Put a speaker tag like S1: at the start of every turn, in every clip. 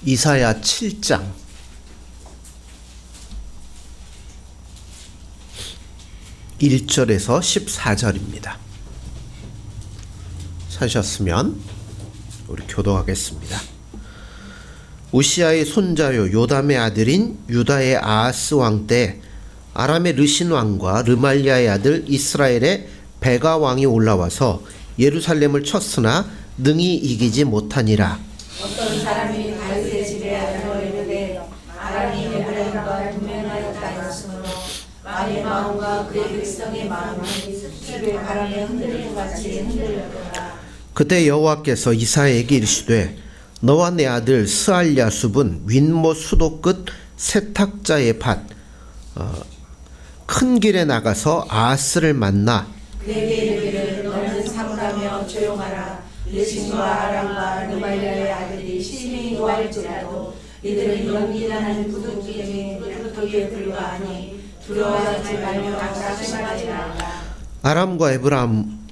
S1: 이사야 7장 1절에서 14절입니다. 찾으셨으면 우리 교독하겠습니다. 우시아의 손자요 요담의 아들인 유다의 아하스 왕 때 아람의 르신 왕과 르말리아의 아들 이스라엘의 베가 왕이 올라와서 예루살렘을 쳤으나 능히 이기지 못하니라.
S2: 어떤 사람이 다윗의 집에 아들을 이르되 아람이 에브라임과 동맹하였다였으므로 왕의 마음과 그의 백성의 마음이 숲집의 바람에 흔들림 같이 흔들렸더라. 그때
S1: 여호와께서 이사야에게 이르시되 너와 내 아들 스알랴숲은 윗못 수도 끝 세탁자의 밭 큰 길에 나가서 아하스를 만나
S2: 그에게 이르기를 너는 사문하며 조용하라. 르신과 아람과 르말리아의 아들이 심히 노할지라도 이들은 연기나는 부둥기에 푸르토기에 불과하니 두려워하지 말며 낙심하지 말라.
S1: 아람과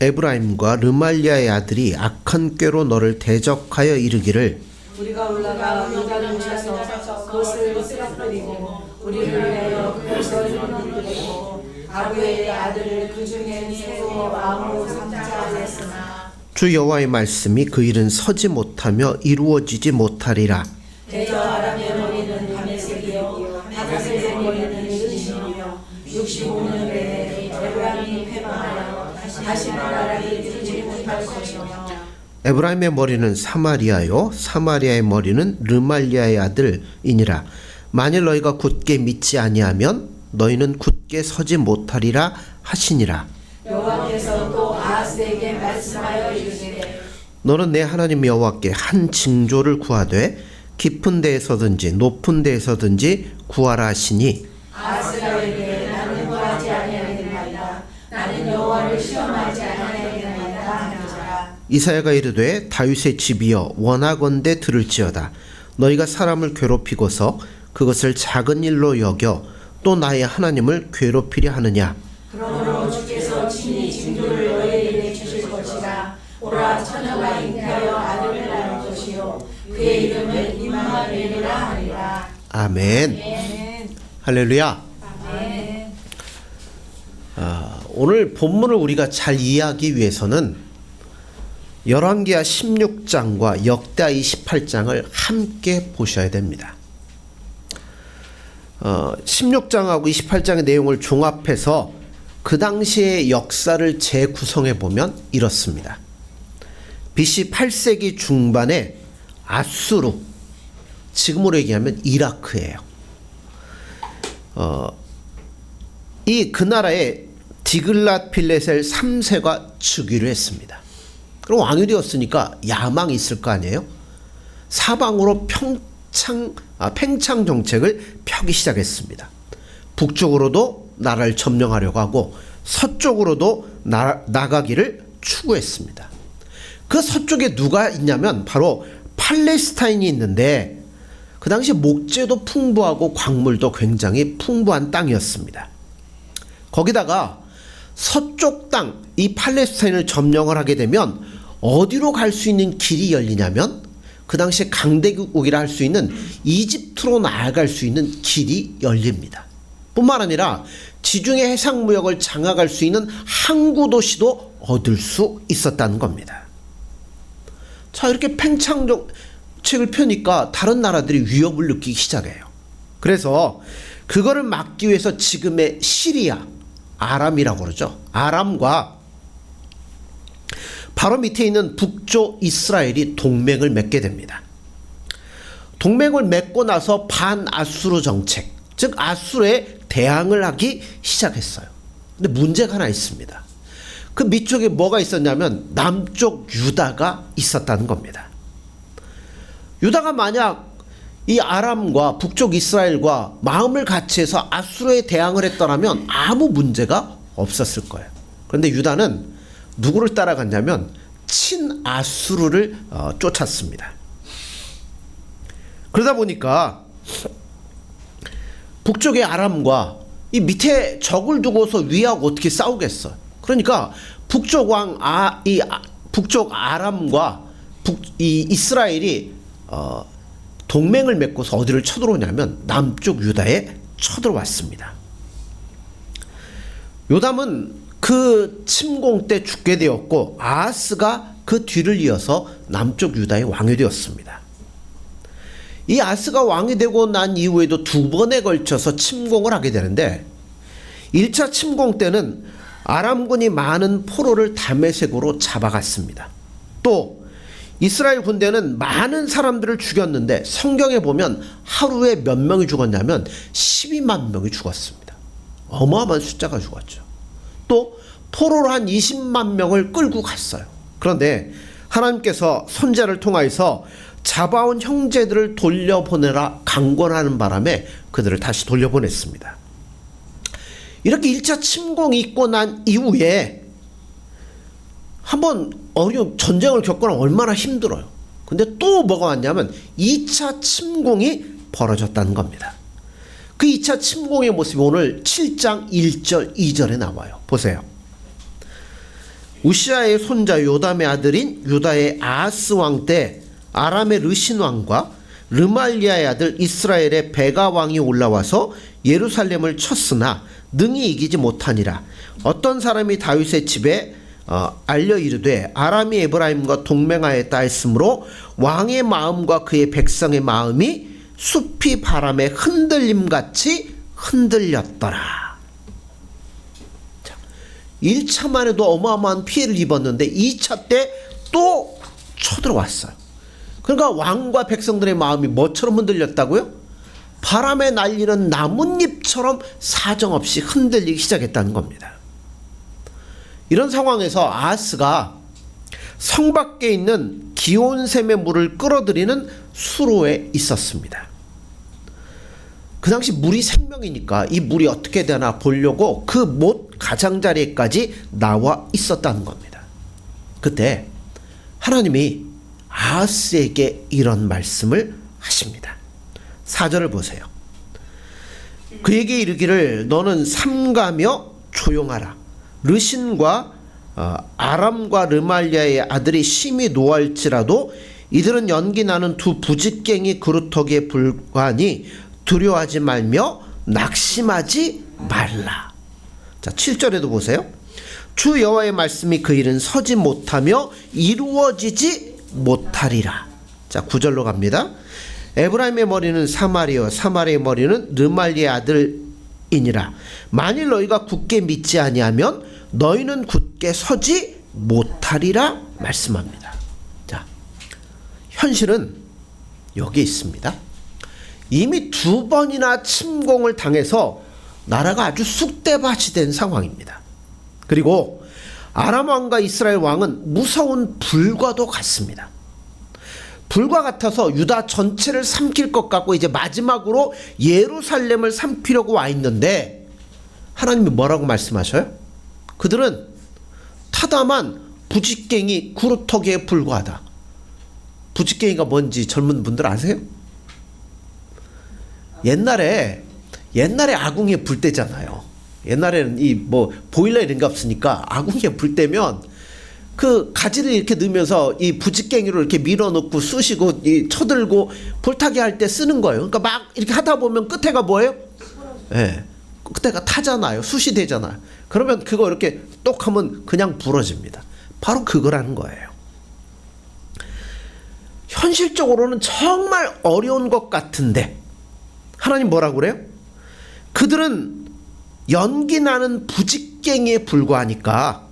S1: 에브라임과 르말리아의 아들이 악한 꾀로 너를 대적하여 이르기를
S2: 우리가 올라가 유다를 뭉쳐서 그것을 쓰러뜨리고 우리를 위하여 그것을 흔들고 아부의 아들을 그 중에 세워 왕으로 삼자 하였으나
S1: 주 여호와의 말씀이 그 일은 서지 못하며 이루어지지 못하리라.
S2: 대저 아람의 머리는 다메섹이요 하닷의 머리는 르신이며 65년 내에 에브라임이 패망하여 다시 나라를 이루지 못할 것이며
S1: 에브라임의 머리는 사마리아요 사마리아의 머리는 르말리아의 아들이니라. 만일 너희가 굳게 믿지 아니하면 너희는 굳게 서지 못하리라 하시니라.
S2: 여호와께서 또 아하스에게 말씀하여 이르시되
S1: 너는 내 하나님 여호와께 한 징조를 구하되 깊은 데에서든지 높은 데에서든지 구하라 하시니
S2: 아하스가 이르되 나는 구하지 아니하겠나이다. 나는 여호와를 시험하지 아니하겠나이다 하니라.
S1: 이사야가 이르되 다윗의 집이여 원하건대 들을지어다. 너희가 사람을 괴롭히고서 그것을 작은 일로 여겨 또 나의 하나님을 괴롭히려 하느냐.
S2: 그러므로 주께서 친히 징조를 너희에게 주실 것이라. 오라 처녀가 잉태하여 아들을 낳을 것이요 그의 이름을 임마누엘이라 하리라.
S1: 아멘. 할렐루야.
S2: 아멘.
S1: 오늘 본문을 우리가 잘 이해하기 위해서는 열왕기하 16장과 역대하 28장을 함께 보셔야 됩니다. 16장하고 28장의 내용을 종합해서 그 당시의 역사를 재구성해 보면 이렇습니다. BC 8세기 중반에 아수르, 지금으로 얘기하면 이라크예요. 그 나라에 디글랏 필레셀 3세가 즉위를 했습니다. 그럼 왕이 되었으니까 야망이 있을 거 아니에요? 사방으로 팽창 정책을 펴기 시작했습니다. 북쪽으로도 나라를 점령하려고 하고 서쪽으로도 나가기를 추구했습니다. 그 서쪽에 누가 있냐면 바로 팔레스타인이 있는데 그 당시 목재도 풍부하고 광물도 굉장히 풍부한 땅이었습니다. 거기다가 서쪽 땅, 이 팔레스타인을 점령을 하게 되면 어디로 갈 수 있는 길이 열리냐면 그 당시에 강대국이라 할 수 있는 이집트로 나아갈 수 있는 길이 열립니다. 뿐만 아니라 지중해 해상무역을 장악할 수 있는 항구 도시도 얻을 수 있었다는 겁니다. 자, 이렇게 팽창 정책을 펴니까 다른 나라들이 위협을 느끼기 시작해요. 그래서 그거를 막기 위해서 지금의 시리아, 아람이라고 그러죠. 아람과 바로 밑에 있는 북쪽 이스라엘이 동맹을 맺게 됩니다. 동맹을 맺고 나서 반아수르 정책, 즉 아수르에 대항을 하기 시작했어요. 근데 문제가 하나 있습니다. 그 밑쪽에 뭐가 있었냐면 남쪽 유다가 있었다는 겁니다. 유다가 만약 이 아람과 북쪽 이스라엘과 마음을 같이 해서 아수르에 대항을 했더라면 아무 문제가 없었을 거예요. 그런데 유다는 누구를 따라갔냐면 친아수르를 쫓았습니다. 그러다 보니까 북쪽의 아람과 이 밑에 적을 두고서 위하고 어떻게 싸우겠어? 그러니까 북쪽 아람과 이 이스라엘이 동맹을 맺고서 어디를 쳐들어오냐면 남쪽 유다에 쳐들어왔습니다. 요담은 그 침공 때 죽게 되었고 아하스가 그 뒤를 이어서 남쪽 유다의 왕이 되었습니다. 이 아하스가 왕이 되고 난 이후에도 두 번에 걸쳐서 침공을 하게 되는데 1차 침공 때는 아람군이 많은 포로를 다메섹으로 잡아갔습니다. 또 이스라엘 군대는 많은 사람들을 죽였는데 성경에 보면 하루에 몇 명이 죽었냐면 12만 명이 죽었습니다. 어마어마한 숫자가 죽었죠. 또 포로로 한 20만 명을 끌고 갔어요. 그런데 하나님께서 선지자를 통하여서 잡아온 형제들을 돌려보내라 강권하는 바람에 그들을 다시 돌려보냈습니다. 이렇게 1차 침공이 있고 난 이후에 한번 어려운 전쟁을 겪거나 얼마나 힘들어요. 근데 또 뭐가 왔냐면 2차 침공이 벌어졌다는 겁니다. 그 2차 침공의 모습이 오늘 7장 1절 2절에 나와요. 보세요. 우시아의 손자 요담의 아들인 유다의 아하스 왕 때 아람의 르신 왕과 르말리아의 아들 이스라엘의 베가 왕이 올라와서 예루살렘을 쳤으나 능히 이기지 못하니라. 어떤 사람이 다윗의 집에 알려 이르되 아람이 에브라임과 동맹하였다 했으므로 왕의 마음과 그의 백성의 마음이 숲이 바람에 흔들림같이 흔들렸더라. 자, 1차만 해도 어마어마한 피해를 입었는데 2차 때 또 쳐들어왔어요. 그러니까 왕과 백성들의 마음이 뭐처럼 흔들렸다고요? 바람에 날리는 나뭇잎처럼 사정없이 흔들리기 시작했다는 겁니다. 이런 상황에서 아하스가 성 밖에 있는 기온샘의 물을 끌어들이는 수로에 있었습니다. 그 당시 물이 생명이니까 이 물이 어떻게 되나 보려고 그 못 가장자리에까지 나와 있었다는 겁니다. 그때 하나님이 아하스에게 이런 말씀을 하십니다. 4절을 보세요. 그에게 이르기를 너는 삼가며 조용하라. 르신과 아람과 르말리아의 아들이 심히 노할지라도 이들은 연기 나는 두 부직갱이 그루터기에 불과하니 두려워하지 말며 낙심하지 말라. 자, 7절에도 보세요. 주 여호와의 말씀이 그 일은 서지 못하며 이루어지지 못하리라. 자, 9절로 갑니다. 에브라임의 머리는 사마리아, 사마리아의 머리는 르말리의 아들이니라. 만일 너희가 굳게 믿지 아니하면 너희는 굳게 서지 못하리라 말씀합니다. 자, 현실은 여기 있습니다. 이미 두 번이나 침공을 당해서 나라가 아주 쑥대밭이 된 상황입니다. 그리고 아람 왕과 이스라엘 왕은 무서운 불과도 같습니다. 불과 같아서 유다 전체를 삼킬 것 같고 이제 마지막으로 예루살렘을 삼키려고 와 있는데 하나님이 뭐라고 말씀하셔요? 그들은 타담한 부직갱이 구루터기에 불과하다. 부직갱이가 뭔지 젊은 분들 아세요? 옛날에 아궁이에 불 때잖아요. 옛날에는 이 뭐 보일러 이런 게 없으니까 아궁이에 불 때면 그 가지를 이렇게 넣으면서 이 부직갱이로 이렇게 밀어넣고 쑤시고 이 쳐들고 불타게 할 때 쓰는 거예요. 그러니까 막 이렇게 하다 보면 끝에가 뭐예요? 예, 끝에가 타잖아요. 숯이 되잖아요. 그러면 그거 이렇게 똑 하면 그냥 부러집니다. 바로 그거라는 거예요. 현실적으로는 정말 어려운 것 같은데 하나님 뭐라고 그래요? 그들은 연기 나는 부직갱이에 불과하니까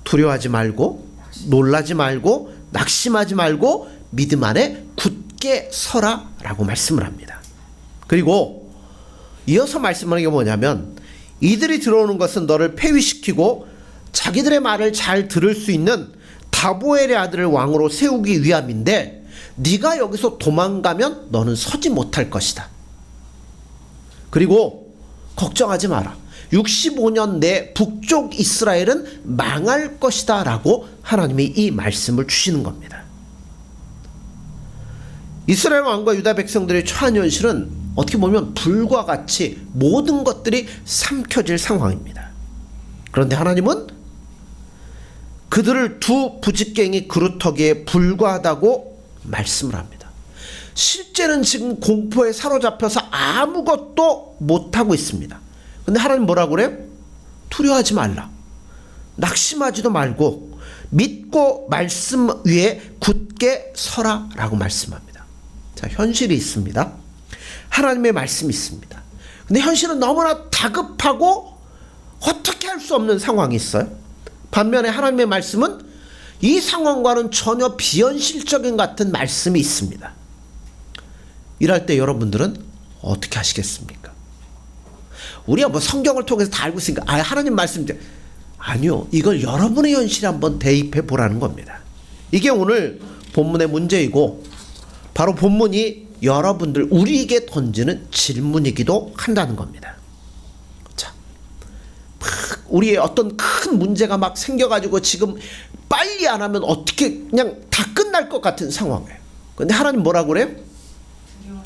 S1: 두려워하지 말고 놀라지 말고 낙심하지 말고 믿음 안에 굳게 서라 라고 말씀을 합니다. 그리고 이어서 말씀하는 게 뭐냐면 이들이 들어오는 것은 너를 폐위시키고 자기들의 말을 잘 들을 수 있는 다보엘의 아들을 왕으로 세우기 위함인데 네가 여기서 도망가면 너는 서지 못할 것이다. 그리고 걱정하지 마라. 65년 내 북쪽 이스라엘은 망할 것이다 라고 하나님이 이 말씀을 주시는 겁니다. 이스라엘 왕과 유다 백성들의 처한 현실은 어떻게 보면 불과 같이 모든 것들이 삼켜질 상황입니다. 그런데 하나님은 그들을 두 부직갱이 그루터기에 불과하다고 말씀을 합니다. 실제는 지금 공포에 사로잡혀서 아무것도 못하고 있습니다. 근데 하나님 뭐라고 그래요? 두려워하지 말라. 낙심하지도 말고 믿고 말씀 위에 굳게 서라 라고 말씀합니다. 자, 현실이 있습니다. 하나님의 말씀이 있습니다. 근데 현실은 너무나 다급하고 어떻게 할 수 없는 상황이 있어요. 반면에 하나님의 말씀은 이 상황과는 전혀 비현실적인 같은 말씀이 있습니다. 이럴 때 여러분들은 어떻게 하시겠습니까? 우리가 뭐 성경을 통해서 다 알고 있으니까 하나님 말씀 아니요. 이걸 여러분의 현실에 한번 대입해 보라는 겁니다. 이게 오늘 본문의 문제이고 바로 본문이 여러분들 우리에게 던지는 질문이기도 한다는 겁니다. 자, 우리의 어떤 큰 문제가 막 생겨가지고 지금 빨리 안 하면 어떻게 그냥 다 끝날 것 같은 상황이에요. 근데 하나님 뭐라고 그래요?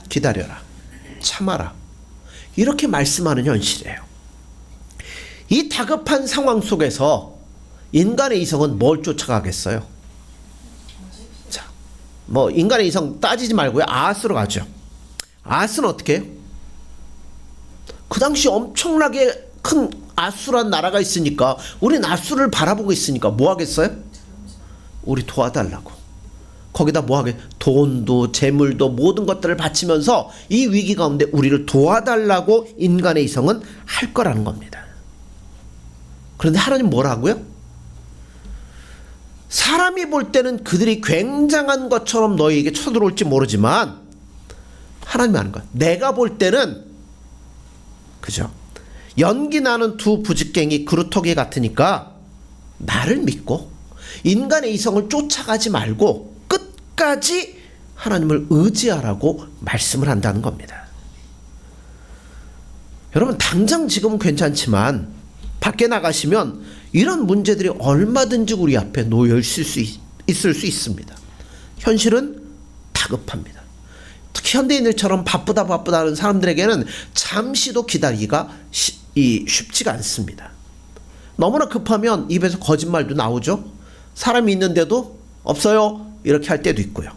S1: 기다려라. 참아라. 이렇게 말씀하는 현실이에요. 이 다급한 상황 속에서 인간의 이성은 뭘 쫓아가겠어요? 자, 뭐 인간의 이성 따지지 말고요. 아하스로 가죠. 아하스는 어떻게 해요? 그 당시 엄청나게 큰 아수란 나라가 있으니까 우린 아수를 바라보고 있으니까 뭐 하겠어요? 우리 도와달라고. 거기다 뭐 하게? 돈도 재물도 모든 것들을 바치면서 이 위기 가운데 우리를 도와달라고 인간의 이성은 할 거라는 겁니다. 그런데 하나님 뭐라고요? 사람이 볼 때는 그들이 굉장한 것처럼 너희에게 쳐들어올지 모르지만 하나님이 하는 거야. 내가 볼 때는 그죠? 연기 나는 두 부직갱이 그루터기 같으니까 나를 믿고 인간의 이성을 쫓아가지 말고 끝까지 하나님을 의지하라고 말씀을 한다는 겁니다. 여러분 당장 지금은 괜찮지만 밖에 나가시면 이런 문제들이 얼마든지 우리 앞에 놓여 있을 수 있습니다. 현실은 다급합니다. 특히 현대인들처럼 바쁘다 하는 사람들에게는 잠시도 기다리기가 쉽지가 않습니다. 너무나 급하면 입에서 거짓말도 나오죠. 사람이 있는데도 없어요 이렇게 할 때도 있고요.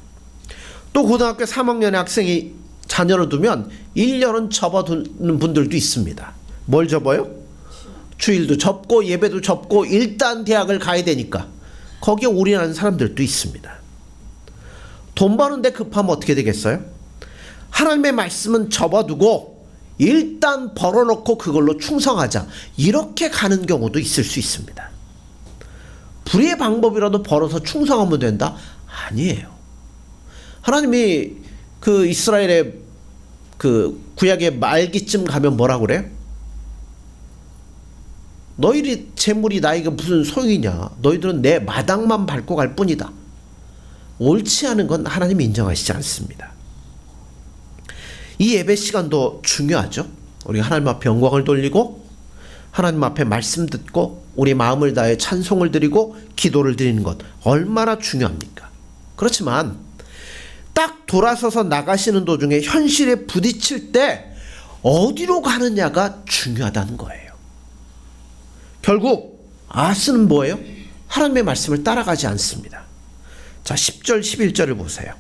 S1: 또 고등학교 3학년의 학생이 자녀를 두면 1년은 접어두는 분들도 있습니다. 뭘 접어요? 주일도 접고 예배도 접고 일단 대학을 가야 되니까 거기에 올인하는 사람들도 있습니다. 돈 버는데 급하면 어떻게 되겠어요? 하나님의 말씀은 접어두고 일단 벌어놓고 그걸로 충성하자 이렇게 가는 경우도 있을 수 있습니다. 불의의 방법이라도 벌어서 충성하면 된다? 아니에요. 하나님이 그 이스라엘의 그 구약의 말기쯤 가면 뭐라고 그래요? 너희들이 재물이 나에게 무슨 소용이냐? 너희들은 내 마당만 밟고 갈 뿐이다. 옳지 않은 건 하나님이 인정하시지 않습니다. 이 예배 시간도 중요하죠. 우리가 하나님 앞에 영광을 돌리고 하나님 앞에 말씀 듣고 우리 마음을 다해 찬송을 드리고 기도를 드리는 것 얼마나 중요합니까? 그렇지만 딱 돌아서서 나가시는 도중에 현실에 부딪힐 때 어디로 가느냐가 중요하다는 거예요. 결국 아하스는 뭐예요? 하나님의 말씀을 따라가지 않습니다. 자, 10절 11절을 보세요.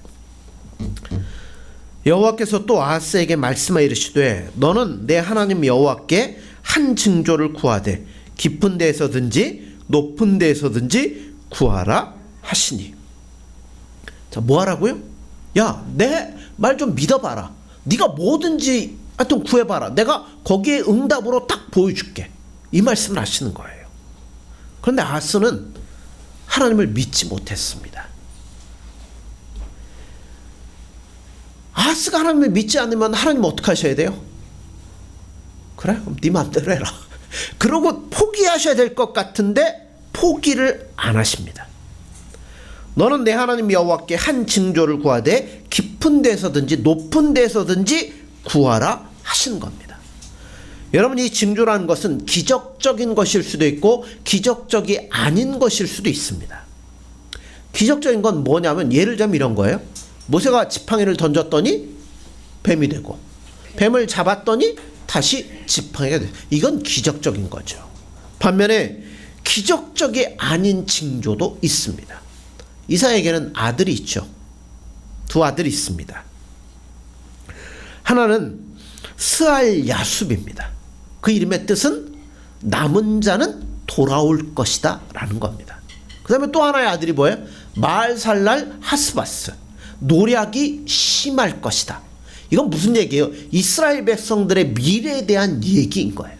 S1: 여호와께서 또 아하스에게 말씀하여 이르시되 너는 내 하나님 여호와께 한 징조를 구하되 깊은 데에서든지 높은 데에서든지 구하라 하시니. 자, 뭐 하라고요? 야, 내 말 좀 믿어봐라. 네가 뭐든지 하여튼 구해봐라. 내가 거기에 응답으로 딱 보여줄게. 이 말씀을 하시는 거예요. 그런데 아하스는 하나님을 믿지 못했습니다. 아하스가 하나님을 믿지 않으면 하나님 어떻게 하셔야 돼요? 그래? 그럼 네 마음대로 해라. 그러고 포기하셔야 될 것 같은데 포기를 안 하십니다. 너는 내 하나님 여호와께 한 징조를 구하되 깊은 데서든지 높은 데서든지 구하라 하시는 겁니다. 여러분, 이 징조라는 것은 기적적인 것일 수도 있고 기적적이 아닌 것일 수도 있습니다. 기적적인 건 뭐냐면 예를 들면 이런 거예요. 모세가 지팡이를 던졌더니 뱀이 되고 뱀을 잡았더니 다시 지팡이가 되고 이건 기적적인 거죠. 반면에 기적적이 아닌 징조도 있습니다. 이사야에게는 아들이 있죠. 두 아들이 있습니다. 하나는 스알 야숲입니다. 그 이름의 뜻은 남은 자는 돌아올 것이다 라는 겁니다. 그 다음에 또 하나의 아들이 뭐예요? 마알살랄 하스바스, 노략이 심할 것이다. 이건 무슨 얘기예요? 이스라엘 백성들의 미래에 대한 얘기인 거예요.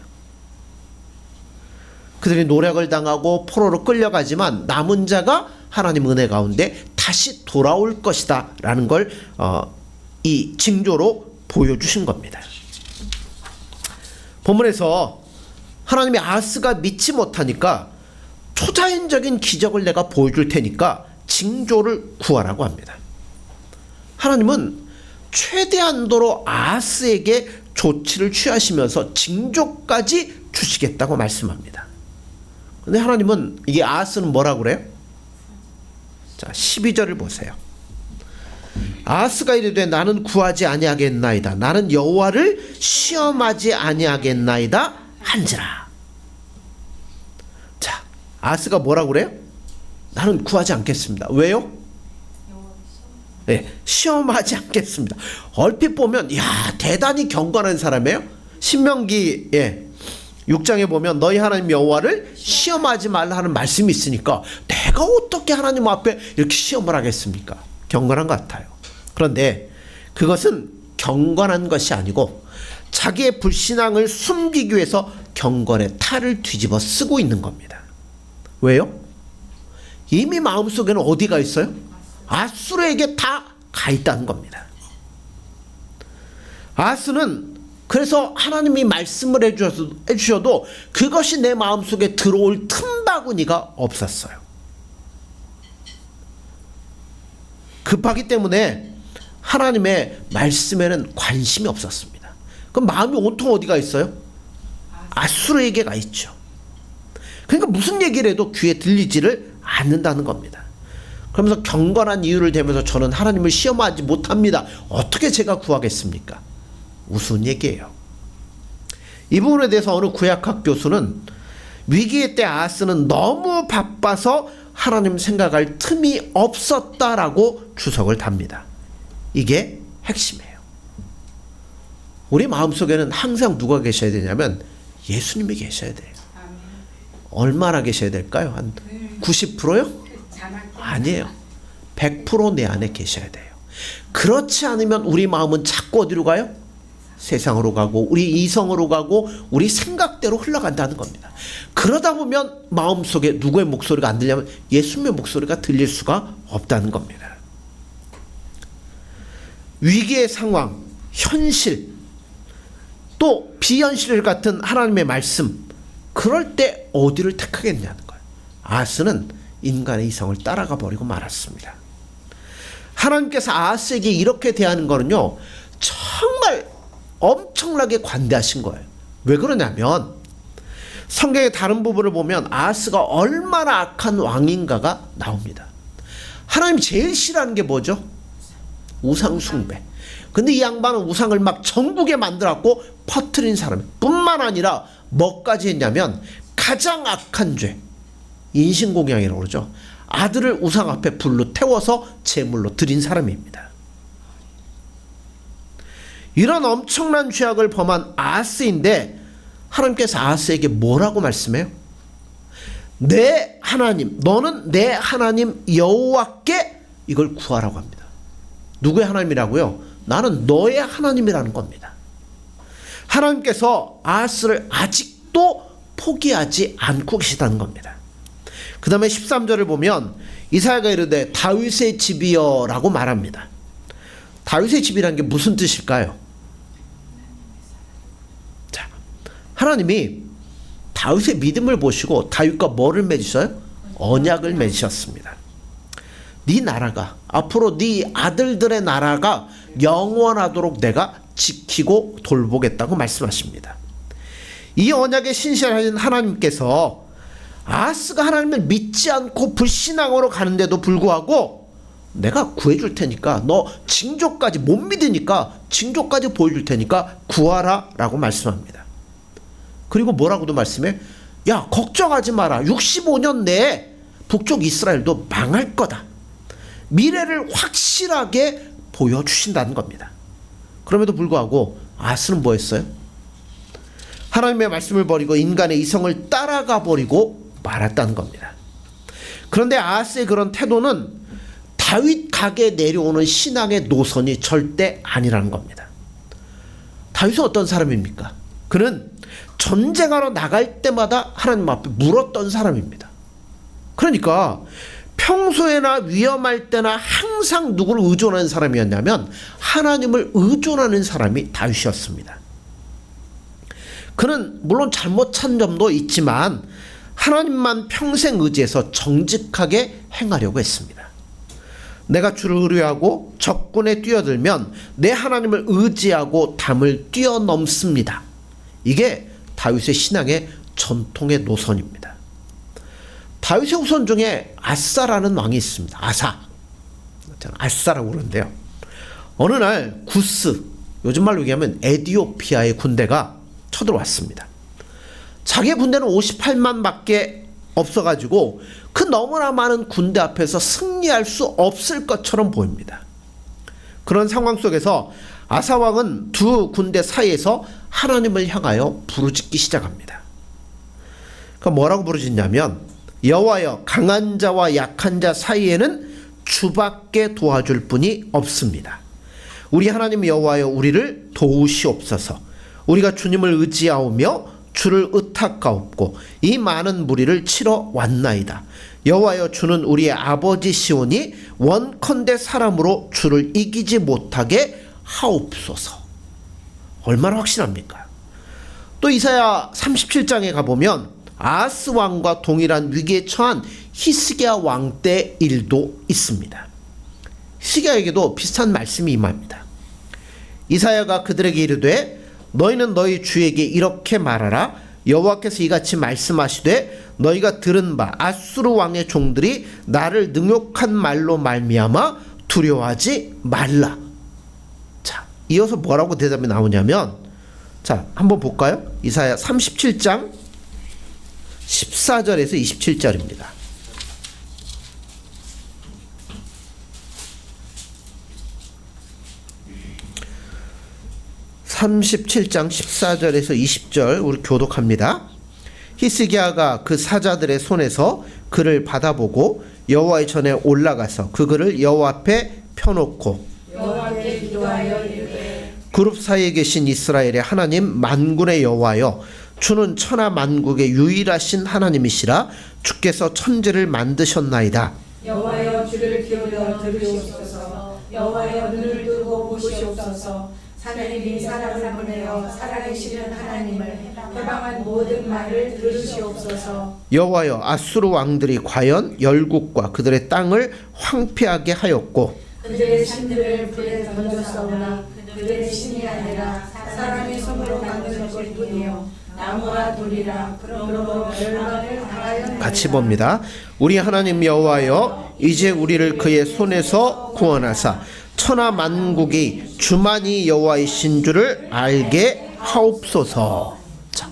S1: 그들이 노략을 당하고 포로로 끌려가지만 남은 자가 하나님 은혜 가운데 다시 돌아올 것이다 라는 걸 이 징조로 보여주신 겁니다. 본문에서 하나님이 아하스가 믿지 못하니까 초자연적인 기적을 내가 보여줄 테니까 징조를 구하라고 합니다. 하나님은 최대한도로 아하스에게 조치를 취하시면서 징조까지 주시겠다고 말씀합니다. 근데 하나님은 이게 아하스는 뭐라고 그래요? 자, 12절을 보세요. 아하스가 이르되 나는 구하지 아니하겠나이다. 나는 여호와를 시험하지 아니하겠나이다 한지라. 자, 아하스가 뭐라고 그래요? 나는 구하지 않겠습니다. 왜요? 네, 시험하지 않겠습니다. 얼핏 보면 대단히 경건한 사람이에요. 신명기 6장에 보면 너희 하나님 여호와를 시험하지 말라 하는 말씀이 있으니까 내가 어떻게 하나님 앞에 이렇게 시험을 하겠습니까? 경건한 것 같아요. 그런데 그것은 경건한 것이 아니고 자기의 불신앙을 숨기기 위해서 경건의 탈을 뒤집어 쓰고 있는 겁니다. 왜요? 이미 마음속에는 어디가 있어요? 아수르에게 다 가 있다는 겁니다. 아하스는 그래서 하나님이 말씀을 해주셔도 그것이 내 마음속에 들어올 틈바구니가 없었어요. 급하기 때문에 하나님의 말씀에는 관심이 없었습니다. 그럼 마음이 온통 어디가 있어요? 아수르에게 가 있죠. 그러니까 무슨 얘기를 해도 귀에 들리지를 않는다는 겁니다. 그러면서 경건한 이유를 대면서 저는 하나님을 시험하지 못합니다. 어떻게 제가 구하겠습니까? 우스운 얘기예요. 이 부분에 대해서 어느 구약학 교수는 위기의 때 아하스는 너무 바빠서 하나님 생각할 틈이 없었다라고 주석을 답니다. 이게 핵심이에요. 우리 마음속에는 항상 누가 계셔야 되냐면 예수님이 계셔야 돼요. 얼마나 계셔야 될까요? 한 90%요? 아니에요. 100% 내 안에 계셔야 돼요. 그렇지 않으면 우리 마음은 자꾸 어디로 가요? 세상으로 가고 우리 이성으로 가고 우리 생각대로 흘러간다는 겁니다. 그러다 보면 마음속에 누구의 목소리가 안 들리면 예수님의 목소리가 들릴 수가 없다는 겁니다. 위기의 상황, 현실, 또 비현실 같은 하나님의 말씀, 그럴 때 어디를 택하겠냐는 거예요. 아하스는 인간의 이성을 따라가 버리고 말았습니다. 하나님께서 아하스에게 이렇게 대하는 거는요, 정말 엄청나게 관대하신 거예요. 왜 그러냐면 성경의 다른 부분을 보면 아하스가 얼마나 악한 왕인가가 나옵니다. 하나님 제일 싫어하는 게 뭐죠? 우상 숭배. 근데 이 양반은 우상을 막 전국에 만들었고 퍼뜨린 사람 뿐만 아니라 뭐까지 했냐면 가장 악한 죄, 인신공양이라고 그러죠. 아들을 우상 앞에 불로 태워서 제물로 드린 사람입니다. 이런 엄청난 죄악을 범한 아하스인데 하나님께서 아하스에게 뭐라고 말씀해요? 내 하나님, 너는 내 하나님 여호와께 이걸 구하라고 합니다. 누구의 하나님이라고요? 나는 너의 하나님이라는 겁니다. 하나님께서 아하스를 아직도 포기하지 않고 계시다는 겁니다. 그 다음에 13절을 보면 이사야가 이르되 다윗의 집이여 라고 말합니다. 다윗의 집이라는 게 무슨 뜻일까요? 자, 하나님이 다윗의 믿음을 보시고 다윗과 뭐를 맺으셔요? 언약을 맺으셨습니다. 네 나라가 앞으로 네 아들들의 나라가 영원하도록 내가 지키고 돌보겠다고 말씀하십니다. 이 언약에 신실하신 하나님께서 아하스가 하나님을 믿지 않고 불신앙으로 가는데도 불구하고 내가 구해줄 테니까 너 징조까지 못 믿으니까 징조까지 보여줄 테니까 구하라 라고 말씀합니다. 그리고 뭐라고도 말씀해? 야, 걱정하지 마라. 65년 내에 북쪽 이스라엘도 망할 거다. 미래를 확실하게 보여주신다는 겁니다. 그럼에도 불구하고 아스는 뭐 했어요? 하나님의 말씀을 버리고 인간의 이성을 따라가 버리고 말았다는 겁니다. 그런데 아스의 그런 태도는 다윗 가게에 내려오는 신앙의 노선이 절대 아니라는 겁니다. 다윗은 어떤 사람입니까? 그는 전쟁하러 나갈 때마다 하나님 앞에 물었던 사람입니다. 그러니까 평소에나 위험할 때나 항상 누구를 의존하는 사람이었냐면 하나님을 의존하는 사람이 다윗이었습니다. 그는 물론 잘못 찬 점도 있지만 하나님만 평생 의지해서 정직하게 행하려고 했습니다. 내가 주를 의뢰하고 적군에 뛰어들면 내 하나님을 의지하고 담을 뛰어넘습니다. 이게 다윗의 신앙의 전통의 노선입니다. 다윗의 후손 중에 아사라는 왕이 있습니다. 아사라고 그러는데요. 어느 날 구스, 요즘 말로 얘기하면 에티오피아의 군대가 쳐들어왔습니다. 자기의 군대는 58만 밖에 없어가지고 그 너무나 많은 군대 앞에서 승리할 수 없을 것처럼 보입니다. 그런 상황 속에서 아사 왕은 두 군대 사이에서 하나님을 향하여 부르짖기 시작합니다. 그러니까 뭐라고 부르짖냐면 여호와여, 강한 자와 약한 자 사이에는 주밖에 도와줄 분이 없습니다. 우리 하나님 여호와여, 우리를 도우시옵소서. 우리가 주님을 의지하오며 주를 의탁하옵고 이 많은 무리를 치러 왔나이다. 여호와여, 주는 우리의 아버지시오니 원컨대 사람으로 주를 이기지 못하게 하옵소서. 얼마나 확신합니까? 또 이사야 37장에 가보면 아하스 왕과 동일한 위기에 처한 히스기야 왕 때 일도 있습니다. 히스기야에게도 비슷한 말씀이 임합니다. 이사야가 그들에게 이르되 너희는 너희 주에게 이렇게 말하라. 여호와께서 이같이 말씀하시되 너희가 들은 바 아수르 왕의 종들이 나를 능욕한 말로 말미암아 두려워하지 말라. 자, 이어서 뭐라고 대답이 나오냐면, 자, 한번 볼까요? 이사야 37장 14절에서 27절입니다. (37장) 14절에서 20절 우리 교독합니다. 히스기야가 그 사자들의 손에서 그를 받아보고 여호와의 전에 올라가서 그 글을 여호와 앞에 펴놓고
S2: 여호와께 기도하여 이르되
S1: 그룹 사이에 계신 이스라엘의 하나님 만군의 여호와여, 주는 천하 만국의 유일하신 하나님이시라. 주께서 천지를 만드셨나이다.
S2: 여호와여, 주를 기울여 들으시옵소서. 여호와여, 눈을 뜨고 보시옵소서. 하나님이 사람을 보내어 살아계시는 하나님을 해방한 모든 말을 들으시옵소서.
S1: 여호와여, 아수르 왕들이 과연 열국과 그들의 땅을 황폐하게 하였고
S2: 그들의 신들을 불에 던졌사오나 그들의 신이 아니라 사람의 손으로 만든 것뿐이요 나무와 돌이라. 그러므로 멸망을 당하였느니라.
S1: 같이 봅니다. 우리 하나님 여호와여, 이제 우리를 그의 손에서 구원하사 천하 만국이 주만이 여호와이신 줄을 알게 하옵소서. 자,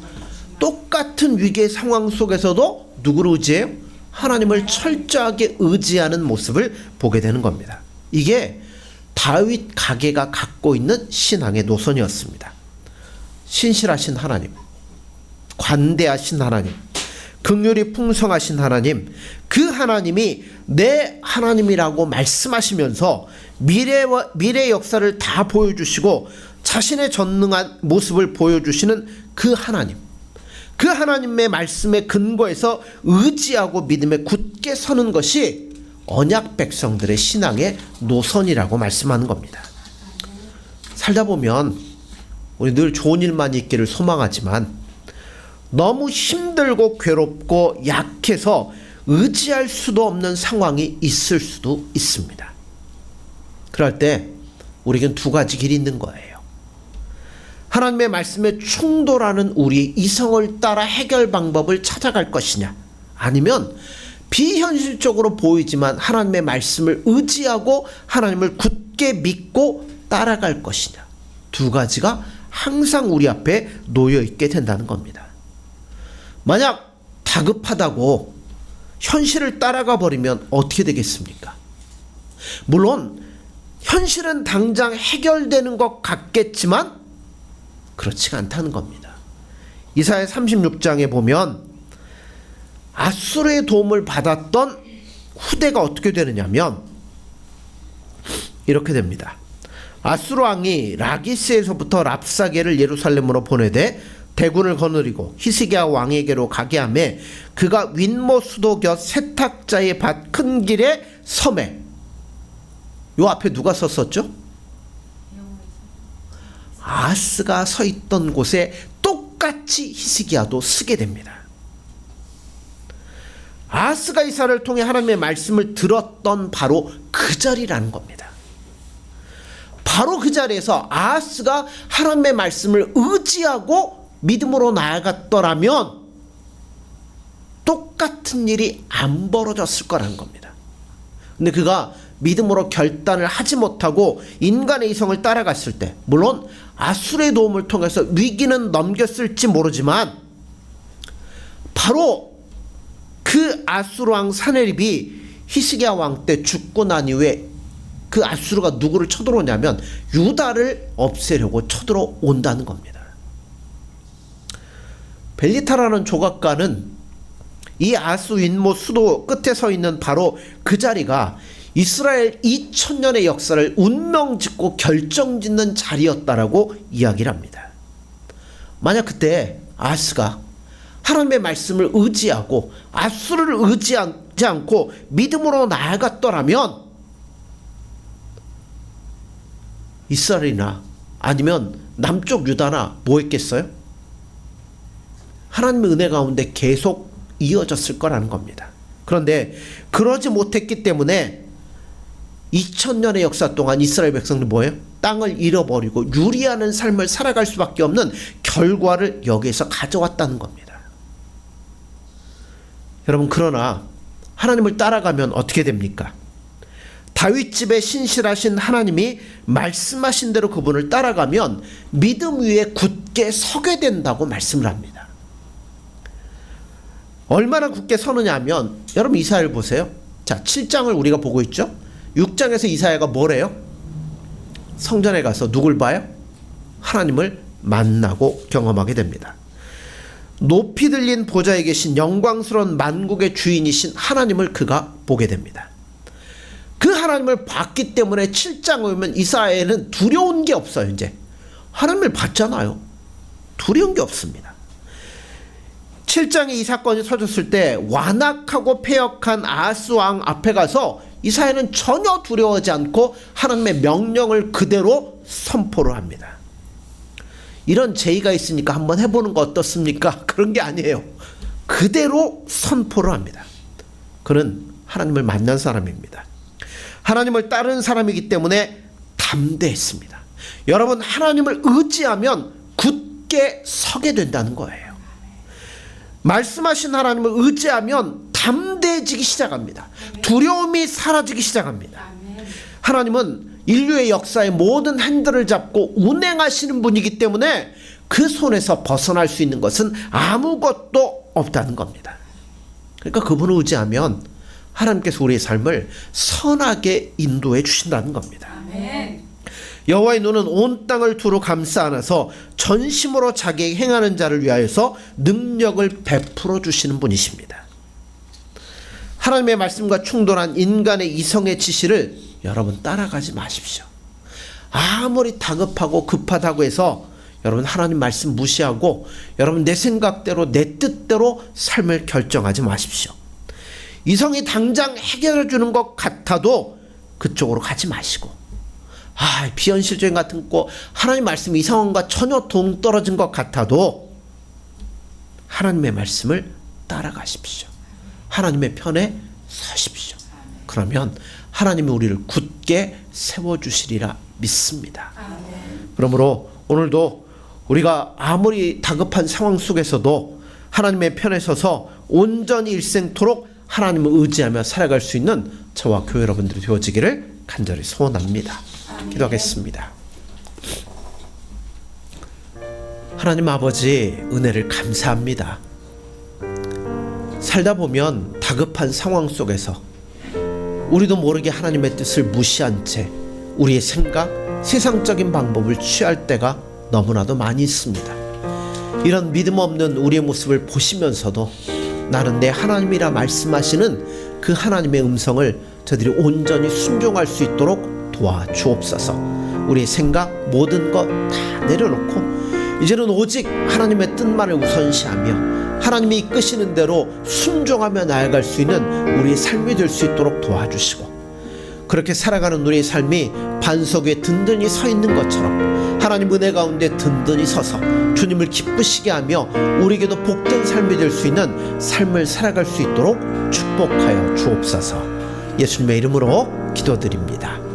S1: 똑같은 위기의 상황 속에서도 누구를 의지해요? 하나님을 철저하게 의지하는 모습을 보게 되는 겁니다. 이게 다윗 가게가 갖고 있는 신앙의 노선이었습니다. 신실하신 하나님, 관대하신 하나님, 긍휼이 풍성하신 하나님, 그 하나님이 내 하나님이라고 말씀하시면서 미래 역사를 다 보여주시고 자신의 전능한 모습을 보여주시는 그 하나님, 그 하나님의 말씀에 근거해서 의지하고 믿음에 굳게 서는 것이 언약 백성들의 신앙의 노선이라고 말씀하는 겁니다. 살다 보면 우리 늘 좋은 일만 있기를 소망하지만 너무 힘들고 괴롭고 약해서 의지할 수도 없는 상황이 있을 수도 있습니다. 그럴 때 우리에겐 두 가지 길이 있는 거예요. 하나님의 말씀에 충돌하는 우리의 이성을 따라 해결 방법을 찾아갈 것이냐, 아니면 비현실적으로 보이지만 하나님의 말씀을 의지하고 하나님을 굳게 믿고 따라갈 것이냐, 두 가지가 항상 우리 앞에 놓여 있게 된다는 겁니다. 만약 다급하다고 현실을 따라가 버리면 어떻게 되겠습니까? 물론 현실은 당장 해결되는 것 같겠지만 그렇지가 않다는 겁니다. 이사야 36장에 보면 아수르의 도움을 받았던 후대가 어떻게 되느냐면 이렇게 됩니다. 아수르 왕이 라기스에서부터 랍사게를 예루살렘으로 보내되 대군을 거느리고 히스기야 왕에게로 가게 하매 그가 윗모 수도 곁 세탁자의 밭 큰 길의 섬에, 요 앞에 누가 섰었죠? 아하스가 서 있던 곳에 똑같이 히스기야도 쓰게 됩니다. 아하스가 이사를 통해 하나님의 말씀을 들었던 바로 그 자리라는 겁니다. 바로 그 자리에서 아하스가 하나님의 말씀을 의지하고 믿음으로 나아갔더라면 똑같은 일이 안 벌어졌을 거라는 겁니다. 근데 그가 믿음으로 결단을 하지 못하고 인간의 이성을 따라갔을 때, 물론 아수르의 도움을 통해서 위기는 넘겼을지 모르지만 바로 그 아수르 왕 사네립이 히스기야 왕 때 죽고 난 이후에 그 아수르가 누구를 쳐들어오냐면 유다를 없애려고 쳐들어온다는 겁니다. 벨리타라는 조각가는 이 아수 윗모 수도 끝에 서 있는 바로 그 자리가 이스라엘 2000년의 역사를 운명짓고 결정짓는 자리였다라고 이야기를 합니다. 만약 그때 아하스가 하나님의 말씀을 의지하고 아수르를 의지하지 않고 믿음으로 나아갔더라면 이스라엘이나 아니면 남쪽 유다나 뭐 했겠어요? 하나님의 은혜 가운데 계속 이어졌을 거라는 겁니다. 그런데 그러지 못했기 때문에 2000년의 역사 동안 이스라엘 백성들 뭐예요? 땅을 잃어버리고 유리하는 삶을 살아갈 수밖에 없는 결과를 여기에서 가져왔다는 겁니다. 여러분, 그러나 하나님을 따라가면 어떻게 됩니까? 다윗집에 신실하신 하나님이 말씀하신 대로 그분을 따라가면 믿음 위에 굳게 서게 된다고 말씀을 합니다. 얼마나 굳게 서느냐 하면 여러분 이사야를 보세요. 자, 7장을 우리가 보고 있죠. 6장에서 이사야가 뭐래요? 성전에 가서 누굴 봐요? 하나님을 만나고 경험하게 됩니다. 높이 들린 보좌에 계신 영광스러운 만국의 주인이신 하나님을 그가 보게 됩니다. 그 하나님을 봤기 때문에 7장에 오면 이사야에는 두려운 게 없어요. 이제 하나님을 봤잖아요. 두려운 게 없습니다. 7장에 이 사건이 터졌을 때 완악하고 패역한 아하스 왕 앞에 가서 이사야는 전혀 두려워하지 않고 하나님의 명령을 그대로 선포를 합니다. 이런 제의가 있으니까 한번 해보는 거 어떻습니까? 그런 게 아니에요. 그대로 선포를 합니다. 그는 하나님을 만난 사람입니다. 하나님을 따르는 사람이기 때문에 담대했습니다. 여러분, 하나님을 의지하면 굳게 서게 된다는 거예요. 말씀하신 하나님을 의지하면 담대해지기 시작합니다. 두려움이 사라지기 시작합니다. 하나님은 인류의 역사의 모든 핸들을 잡고 운행하시는 분이기 때문에 그 손에서 벗어날 수 있는 것은 아무것도 없다는 겁니다. 그러니까 그분을 의지하면 하나님께서 우리의 삶을 선하게 인도해 주신다는 겁니다. 여호와의 눈은 온 땅을 두루 감싸 안아서 전심으로 자기에게 행하는 자를 위하여서 능력을 베풀어 주시는 분이십니다. 하나님의 말씀과 충돌한 인간의 이성의 지시를 여러분 따라가지 마십시오. 아무리 다급하고 급하다고 해서 여러분 하나님 말씀 무시하고 여러분 내 생각대로 내 뜻대로 삶을 결정하지 마십시오. 이성이 당장 해결해 주는 것 같아도 그쪽으로 가지 마시고, 비현실적인 같은 거 하나님 말씀이 이상한가 전혀 동떨어진 것 같아도 하나님의 말씀을 따라가십시오. 하나님의 편에 서십시오. 그러면 하나님이 우리를 굳게 세워주시리라 믿습니다. 그러므로 오늘도 우리가 아무리 다급한 상황 속에서도 하나님의 편에 서서 온전히 일생토록 하나님을 의지하며 살아갈 수 있는 저와 교회 여러분들이 되어지기를 간절히 소원합니다. 기도하겠습니다. 하나님 아버지, 은혜를 감사합니다. 살다 보면 다급한 상황 속에서 우리도 모르게 하나님의 뜻을 무시한 채 우리의 생각, 세상적인 방법을 취할 때가 너무나도 많이 있습니다. 이런 믿음 없는 우리의 모습을 보시면서도 나는 내 하나님이라 말씀하시는 그 하나님의 음성을 저들이 온전히 순종할 수 있도록 도와주옵소서. 우리의 생각 모든 것 다 내려놓고 이제는 오직 하나님의 뜻만을 우선시하며 하나님이 이끄시는 대로 순종하며 나아갈 수 있는 우리의 삶이 될 수 있도록 도와주시고, 그렇게 살아가는 우리의 삶이 반석 위에 든든히 서 있는 것처럼 하나님 은혜 가운데 든든히 서서 주님을 기쁘시게 하며 우리에게도 복된 삶이 될 수 있는 삶을 살아갈 수 있도록 축복하여 주옵소서. 예수님의 이름으로 기도드립니다.